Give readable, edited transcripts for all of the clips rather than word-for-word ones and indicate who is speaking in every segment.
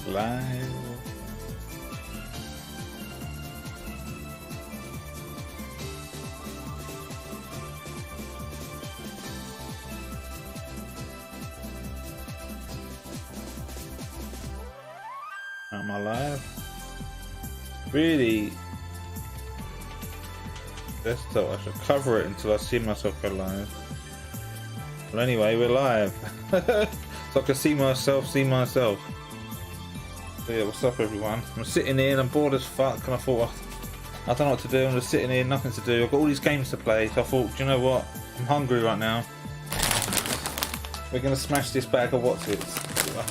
Speaker 1: Live. Am I live? Really? Desktop, I should cover it until I see myself go live. But anyway, we're live. So I can see myself. So yeah, what's up everyone? I'm sitting here and I'm bored as fuck and I thought, I don't know what to do. I'm just sitting here, nothing to do. I've got all these games to play, so I thought, do you know what? I'm hungry right now. We're gonna smash this bag of Wotsits.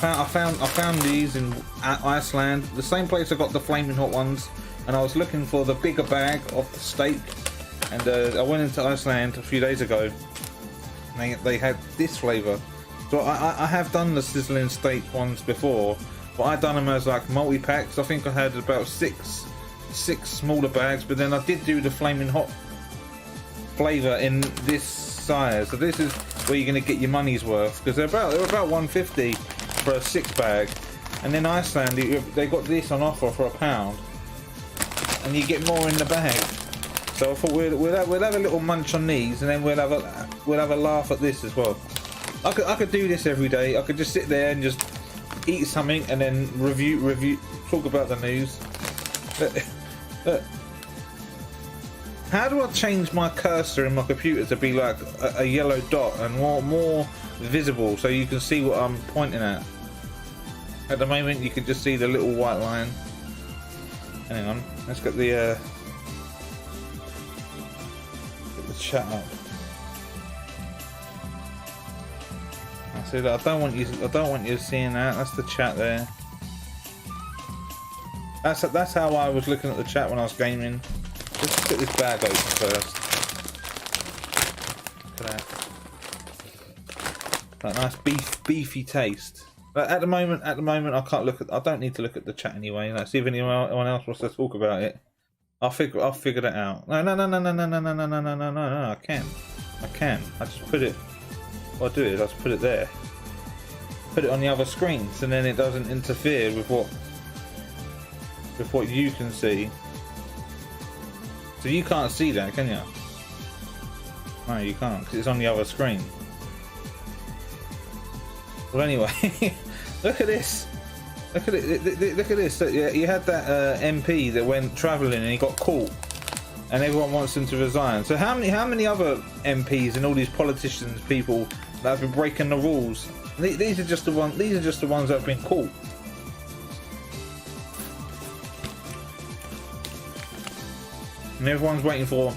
Speaker 1: I found these in Iceland, the same place I got the flaming hot ones, and I was looking for the bigger bag of the steak, and I went into Iceland a few days ago and they had this flavour. So I have done the sizzling steak ones before, but I done them as like multi-packs. I think I had about six smaller bags, but then I did do the flaming hot flavour in this size. So this is where you're going to get your money's worth, because they're about 150 for a 6-bag, and in Iceland they got this on offer for £1, and you get more in the bag. So I thought we'll have a little munch on these, and then we'll have a laugh at this as well. I could do this every day. I could just sit there and just eat something and then review, talk about the news. How do I change my cursor in my computer to be like a yellow dot and more visible so you can see what I'm pointing at? At the moment you can just see the little white line. Hang on, let's get the chat up. I see that. I don't want you seeing that. That's the chat there. That's how I was looking at the chat when I was gaming. Let's get this bag open first. Look at that. That nice beefy taste. But at the moment I can't look at. I don't need to look at the chat anyway. Let's see if anyone else wants to talk about it. I'll figure that out. No. I can. I just put it. What I do is I just put it there. Put it on the other screens, and then it doesn't interfere with what you can see. So you can't see that, can you? No, you can't, because it's on the other screen. Well, anyway, look at this. Look at it. Look at this. You had that MP that went travelling and he got caught, and everyone wants him to resign. So how many other MPs and all these politicians, people that have been breaking the rules? These are just the ones. These are just the ones that have been caught. And everyone's waiting for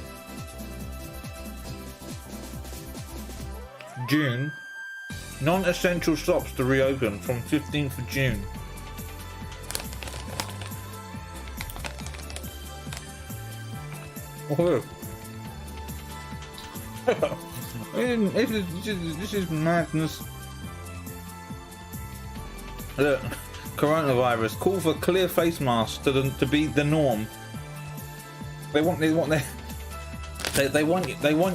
Speaker 1: June. Non-essential shops to reopen from 15th of June. Oh. This is madness. Look, coronavirus. Call for clear face masks to be the norm. They want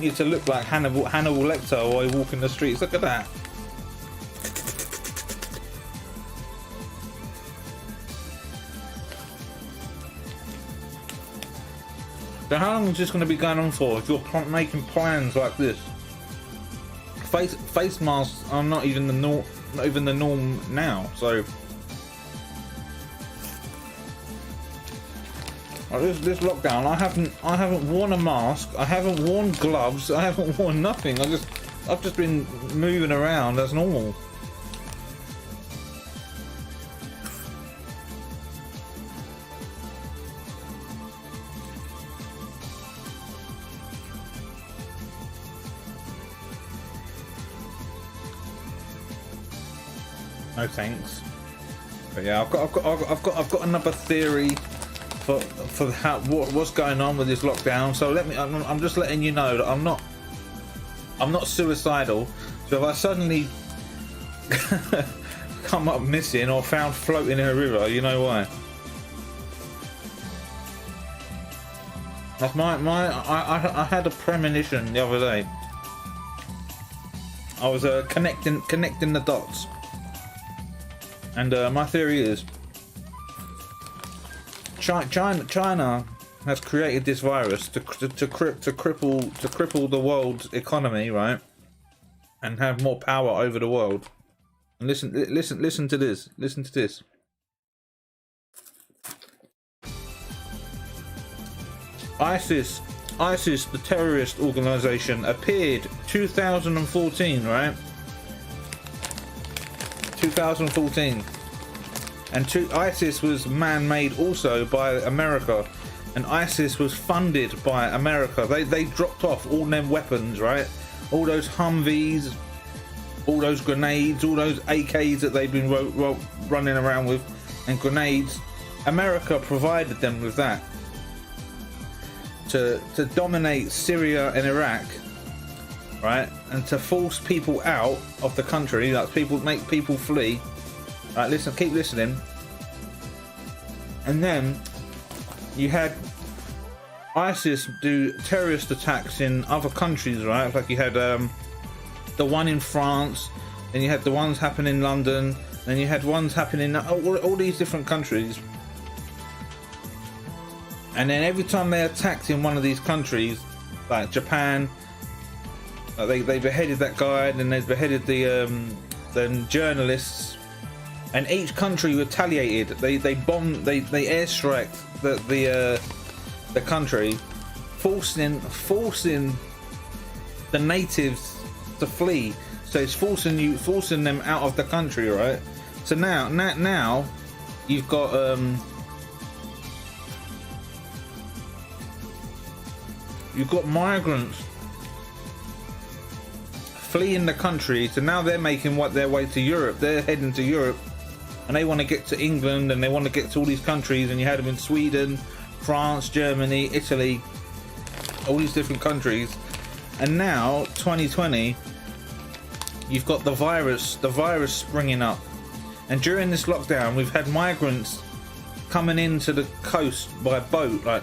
Speaker 1: you to look like Hannibal Lecter while you walk in the streets. Look at that. So how long is this going to be going on for if you're making plans like this? Face masks are not even the norm now. So this lockdown, I haven't worn a mask. I haven't worn gloves. I haven't worn nothing. I've just been moving around as normal. No thanks. But yeah, I've got another theory for what's going on with this lockdown. So I'm just letting you know that I'm not suicidal. So if I suddenly come up missing or found floating in a river, you know why. That's I had a premonition the other day. I was connecting the dots, and my theory is China has created this virus to cripple the world's economy, right? And have more power over the world. And listen to this. Listen to this. ISIS, the terrorist organization, appeared 2014, right? 2014. And ISIS was man-made also by America. And ISIS was funded by America. They dropped off all them weapons, right? All those Humvees, all those grenades, all those AKs that they've been running around with, and grenades. America provided them with that to dominate Syria and Iraq, right? And to force people out of the country, like make people flee. Right, listen, keep listening. And then you had ISIS do terrorist attacks in other countries, right? Like you had the one in France, then you had the ones happening in London, then you had ones happening in all these different countries. And then every time they attacked in one of these countries, like Japan, they beheaded that guy, and then they beheaded the journalists. And each country retaliated. They bombed, they airstriked the country, forcing the natives to flee. So it's forcing them out of the country, right? So now you've got migrants fleeing the country. So now they're making their way to Europe. They're heading to Europe, and they want to get to England, and they want to get to all these countries. And you had them in Sweden, France, Germany, Italy, all these different countries. And now 2020, you've got the virus springing up. And during this lockdown, we've had migrants coming into the coast by boat. Like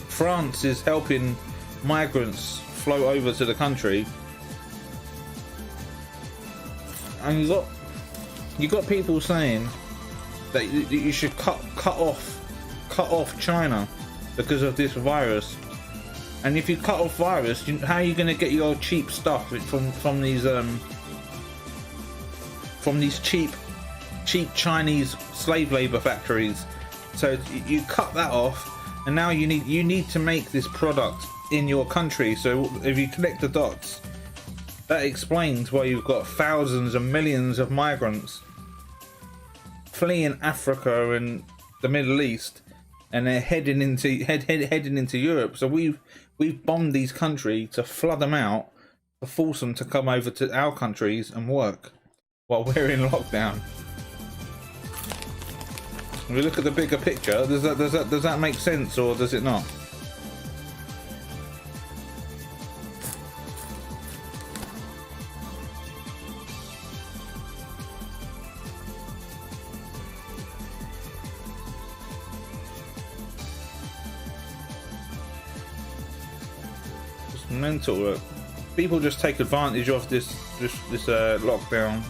Speaker 1: France is helping migrants flow over to the country. And you got people saying that you should cut off China because of this virus. And if you cut off virus, how are you going to get your cheap stuff from these cheap Chinese slave labor factories? So you cut that off, and now you need to make this product in your country. So if you connect the dots, that explains why you've got thousands and millions of migrants fleeing Africa and the Middle East, and they're heading into Europe. So we've bombed these countries to flood them out, to force them to come over to our countries and work while we're in lockdown. If we look at the bigger picture, does that make sense, or does it not? Mental. People just take advantage of this lockdown,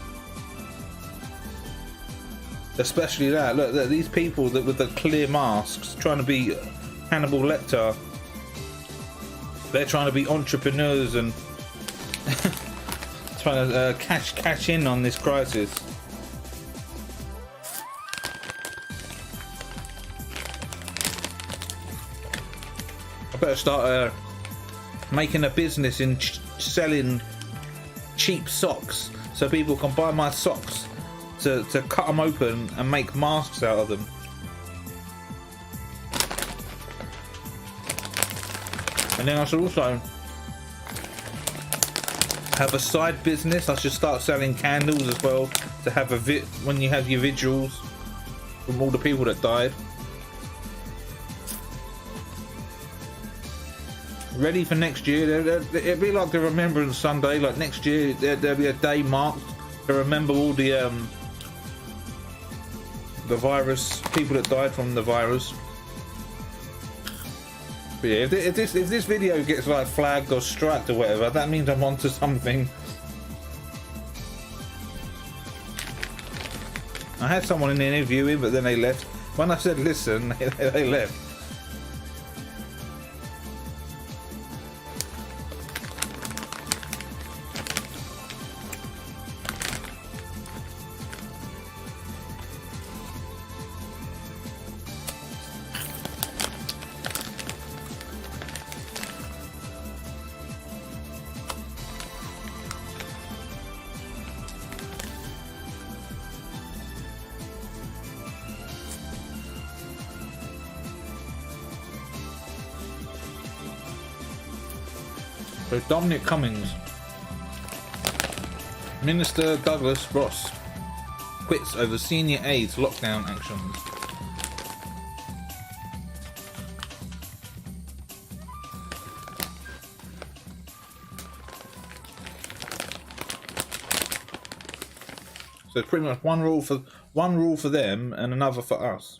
Speaker 1: especially that. Look, these people that with the clear masks trying to be Hannibal Lecter. They're trying to be entrepreneurs and trying to cash in on this crisis. I better start making a business in selling cheap socks, so people can buy my socks to cut them open and make masks out of them. And then I should also have a side business. I should start selling candles as well, to have when you have your vigils from all the people that died. Ready for next year. It'd be like the Remembrance Sunday. Like next year, there'll be a day marked to remember all the virus, people that died from the virus. But yeah, if this video gets like flagged or striked or whatever, that means I'm onto something. I had someone in the interviewing, but then they left. When I said listen, they left. So Dominic Cummings, Minister Douglas Ross quits over senior aides lockdown actions. So it's pretty much one rule for them and another for us.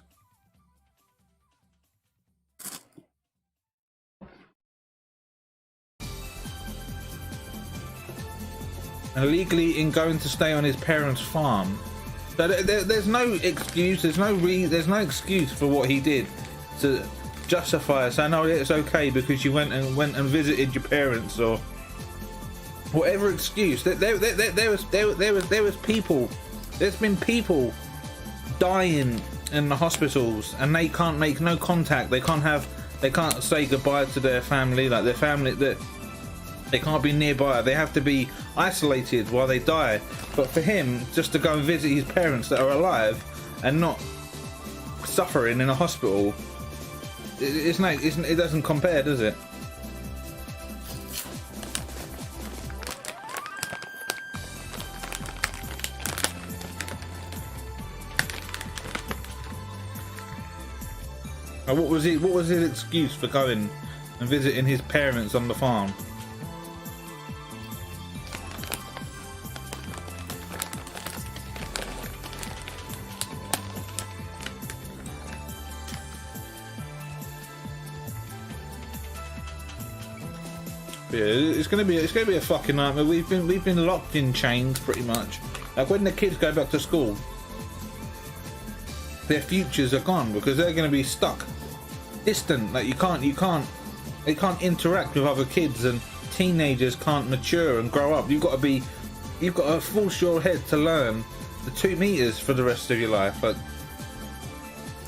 Speaker 1: And illegally in going to stay on his parents' farm. So there's no excuse. There's no excuse for what he did to justify saying, "Oh, it's okay because you went and visited your parents," or whatever excuse. There was people. There's been people dying in the hospitals, and they can't make no contact. They can't say goodbye to their family, like their family that. They can't be nearby. They have to be isolated while they die. But for him, just to go and visit his parents that are alive and not suffering in a hospital, it doesn't compare, does it? And what was his excuse for going and visiting his parents on the farm? Yeah, it's gonna be a fucking nightmare. We've been locked in chains pretty much. Like when the kids go back to school, their futures are gone because they're gonna be stuck distant. Like they can't interact with other kids, and teenagers can't mature and grow up. You've got to force your head to learn the 2 meters for the rest of your life. But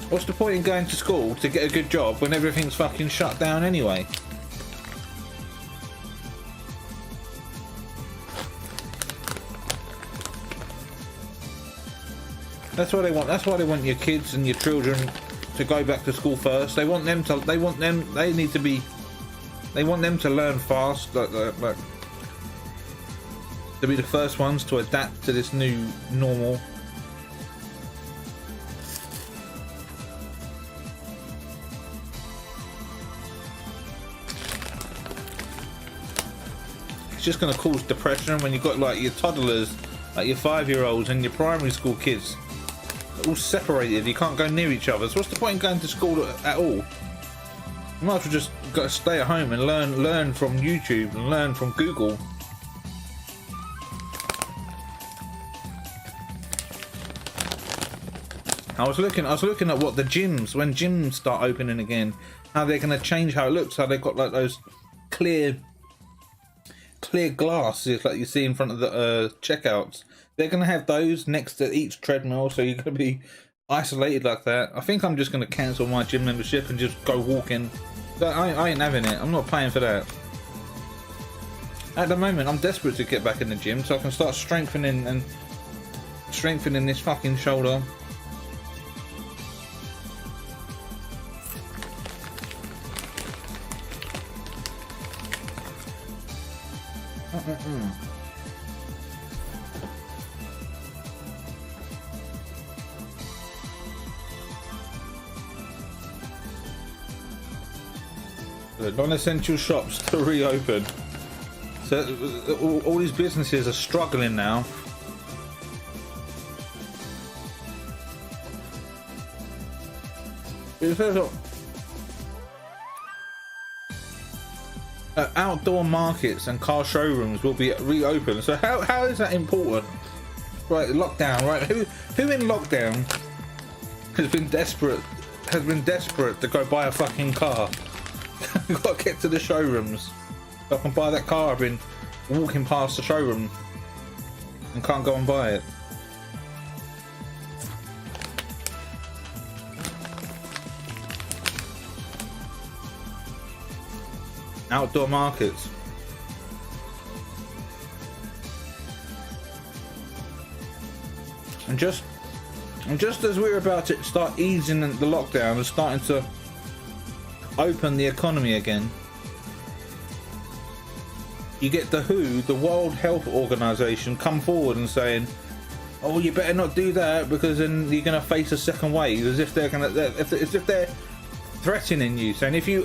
Speaker 1: what's the point in going to school to get a good job when everything's fucking shut down anyway? That's why they want your kids and your children to go back to school first. They want them to learn fast, like to be the first ones to adapt to this new normal. It's just going to cause depression when you've got like your toddlers, like your 5-year-olds and your primary school kids all separated. You can't go near each other. So what's the point in going to school at all? You might as well just got to stay at home and learn from YouTube and learn from Google. I was looking at what the gyms, when gyms start opening again, how they're going to change how it looks. How they've got like those clear glasses like you see in front of the checkouts. They're going to have those next to each treadmill, so you're going to be isolated like that. I think I'm just going to cancel my gym membership and just go walking. I ain't having it. I'm not paying for that. At the moment, I'm desperate to get back in the gym so I can start strengthening this fucking shoulder. The non-essential shops to reopen. So all these businesses are struggling now. It says outdoor markets and car showrooms will be reopened. So how is that important? Right, lockdown. Right, who in lockdown has been desperate to go buy a fucking car. I've got to get to the showrooms. If I can buy that car, I've been walking past the showroom and can't go and buy it. Outdoor markets. And just as we're about to start easing the lockdown and starting to open the economy again, you get the WHO, the World Health Organization, come forward and saying, "Oh, you better not do that because then you're going to face a second wave," as if they're threatening you, saying if you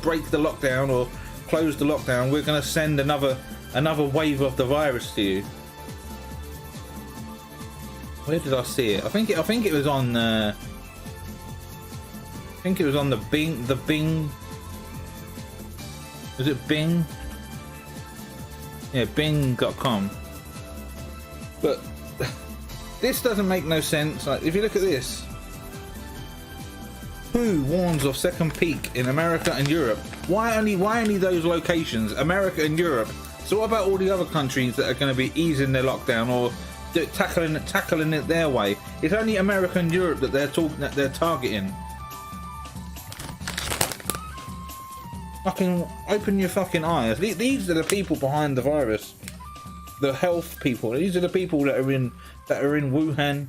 Speaker 1: break the lockdown or close the lockdown, we're going to send another wave of the virus to you. Where did I see it? I think it was on. I think it was on the Bing. The Bing. Was it Bing? Yeah, Bing.com. But this doesn't make no sense. Like, if you look at this, WHO warns of second peak in America and Europe. Why only those locations, America and Europe? So what about all the other countries that are going to be easing their lockdown or tackling it their way? It's only America and Europe that they're targeting. Fucking open your fucking eyes. These are the people behind the virus, the health people. These are the people that are in Wuhan.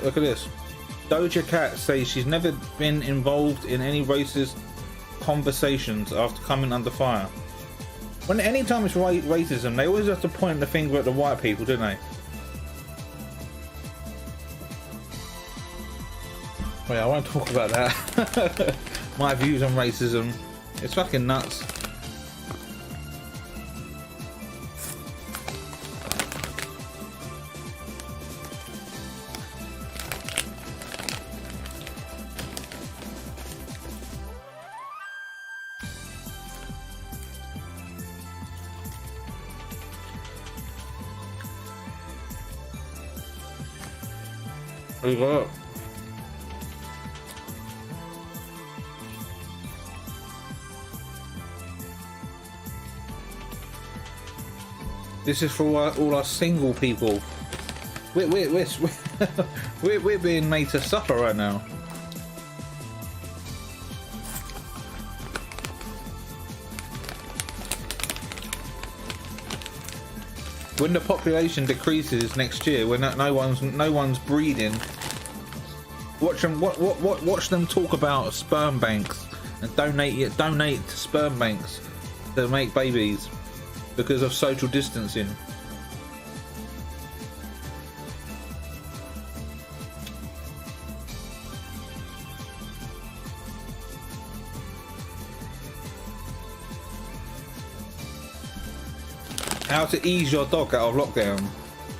Speaker 1: Look at this. Doja Cat says she's never been involved in any racist conversations after coming under fire. Any time it's racism, they always have to point the finger at the white people, don't they? Wait, I won't talk about that. My views on racism. It's fucking nuts. There you go. This is for all our single people. We're being made to suffer right now. When the population decreases next year, when no one's breeding, watch them talk about sperm banks and donate to sperm banks to make babies because of social distancing. How to ease your dog out of lockdown.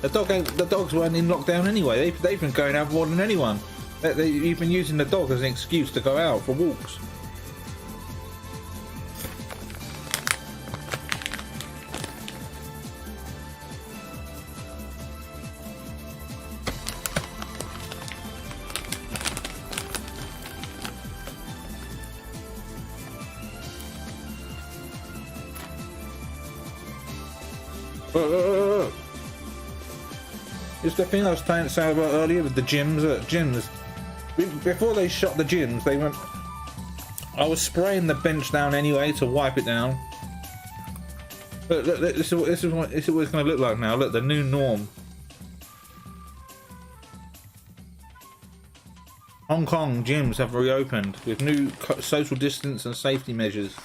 Speaker 1: The dogs weren't in lockdown anyway. They've been going out more than anyone. You've been using the dog as an excuse to go out for walks. It's the thing I was saying about earlier with the gyms. Before they shut the gyms, they went. I was spraying the bench down anyway to wipe it down. Look, this is what it's going to look like now. Look, the new norm. Hong Kong gyms have reopened with new social distance and safety measures.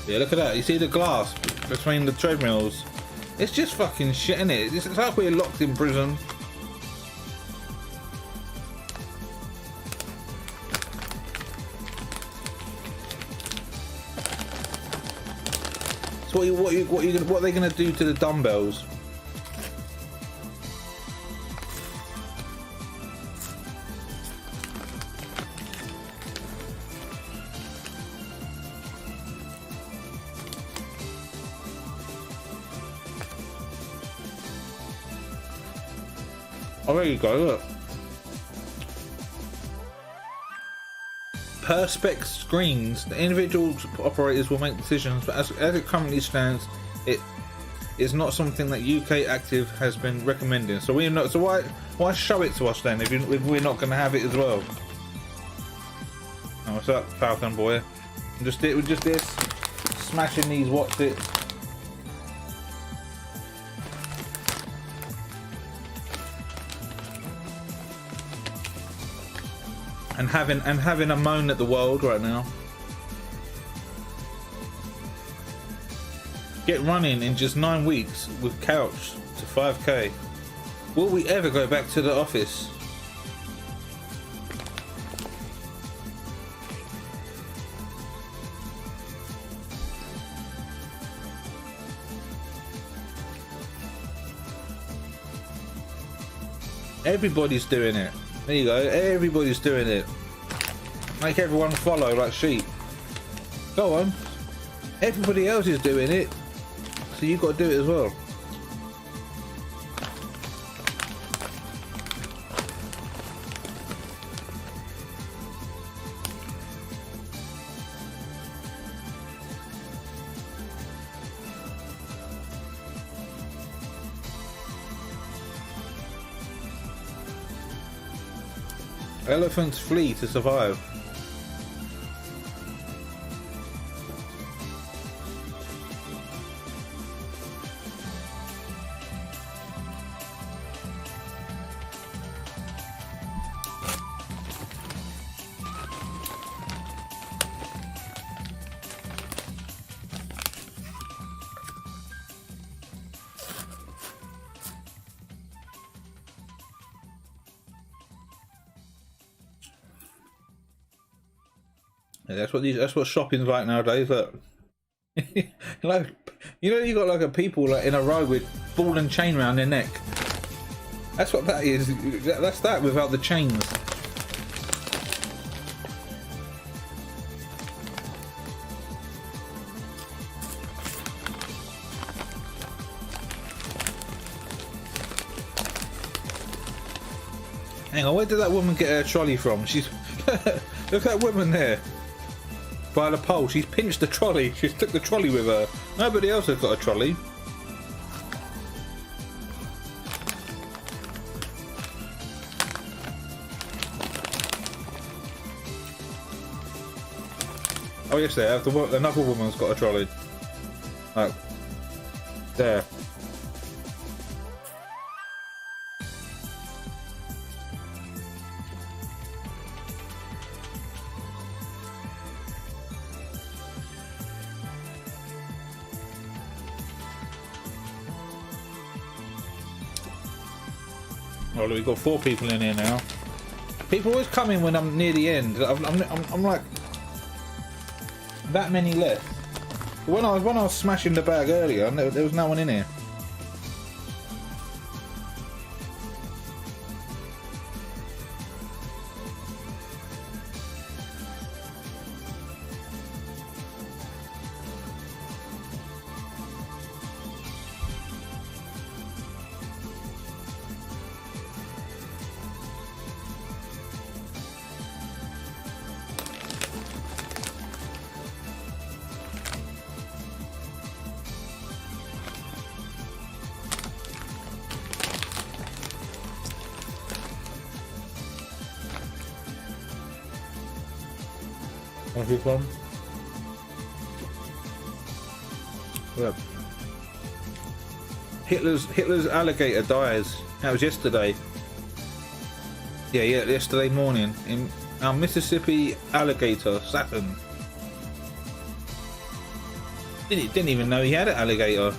Speaker 1: Yeah, look at that. You see the glass? between the treadmills. It's just fucking shit, isn't it? It's like we're locked in prison. So what are they gonna do to the dumbbells? Oh, there you go, look. Per spec screens, the individual operators will make decisions, but as it currently stands, it is not something that UK Active has been recommending. So we're not. So why show it to us then if we're not going to have it as well? Oh, what's up, Falcon boy? Just this, smashing these Wotsits. And having a moan at the world right now. Get running in just 9 weeks with couch to 5k. Will we ever go back to the office? Everybody's doing it. There you go, everybody's doing it. Make everyone follow like sheep. Go on. Everybody else is doing it, so you've got to do it as well. Elephants flee to survive. Yeah, that's what shopping's like nowadays. Look. Like, you got like a people like in a row with ball and chain around their neck. That's what that is. That's that without the chains. Hang on, where did that woman get her trolley from? She's look at that woman there. By the pole, she's pinched the trolley. She's took the trolley with her. Nobody else has got a trolley. Oh yes, they have. Another woman's got a trolley. Like there. Oh, we've got 4 people in here now. People always come in when I'm near the end. I'm like that many left. When I was smashing the bag earlier, there was no one in here. Everyone. Well, Hitler's alligator dies. That was yesterday. Yeah, yesterday morning in our Mississippi alligator Saturn. Didn't even know he had an alligator.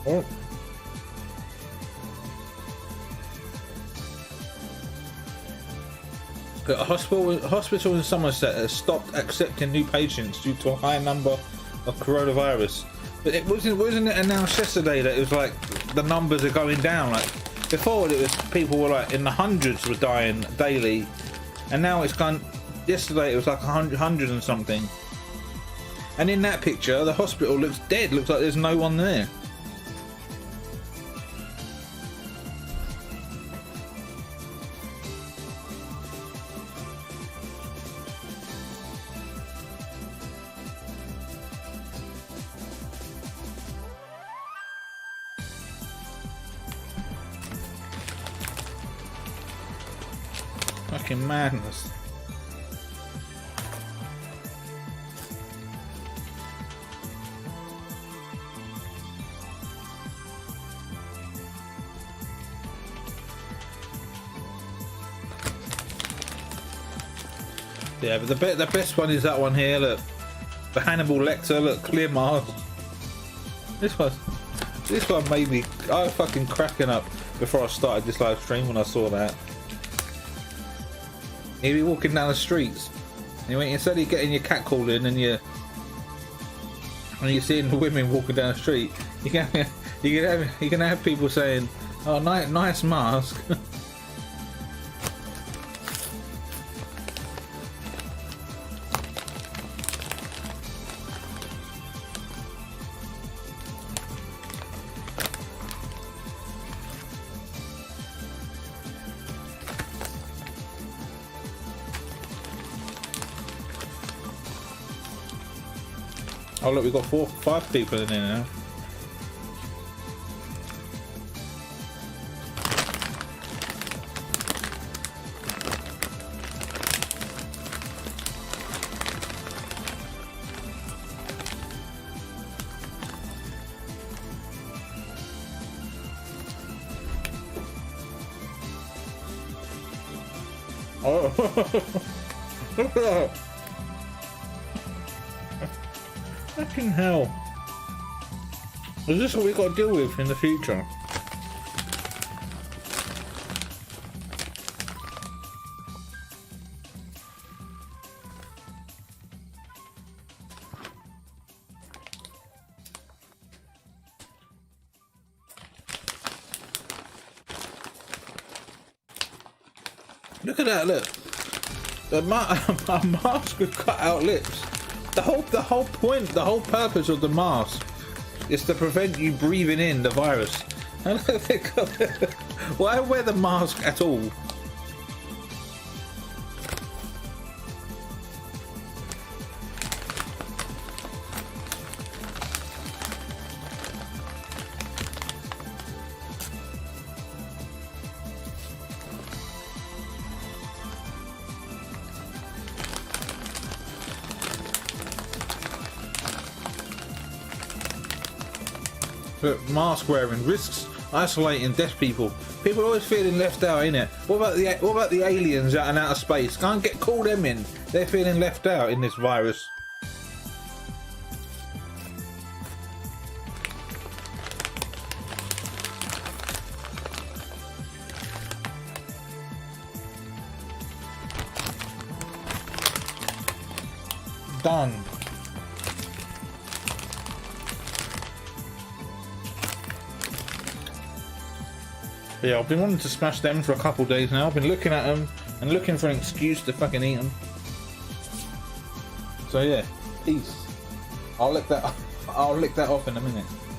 Speaker 1: Oh. A hospital in Somerset has stopped accepting new patients due to a high number of coronavirus. But it wasn't it announced yesterday that it was like the numbers are going down? Like before, it was people were like in the hundreds were dying daily, and now it's gone. Yesterday it was like 100 and something. And in that picture, the hospital looks dead. Looks like there's no one there. Fucking madness. Yeah, but the best one is that one here. Look, the Hannibal Lecter. Look, clear mask. This one made me. I was fucking cracking up before I started this live stream when I saw that. You'd be walking down the streets, and instead of getting your cat called in and you're seeing the women walking down the street, you can have people saying, "Oh, nice mask." Oh look, we've got 5 people in here now. Oh, look at that. Fucking hell. Is this what we got to deal with in the future? Look at that, look. A mask with cut out lips. The whole point, the whole purpose of the mask is to prevent you breathing in the virus. Why wear the mask at all? But mask wearing risks isolating deaf people. People are always feeling left out, innit? What about the aliens out in outer space? Can't call them in. They're feeling left out in this virus. Done. Yeah, I've been wanting to smash them for a couple of days now. I've been looking at them and looking for an excuse to fucking eat them. So yeah, peace. I'll lick that off in a minute.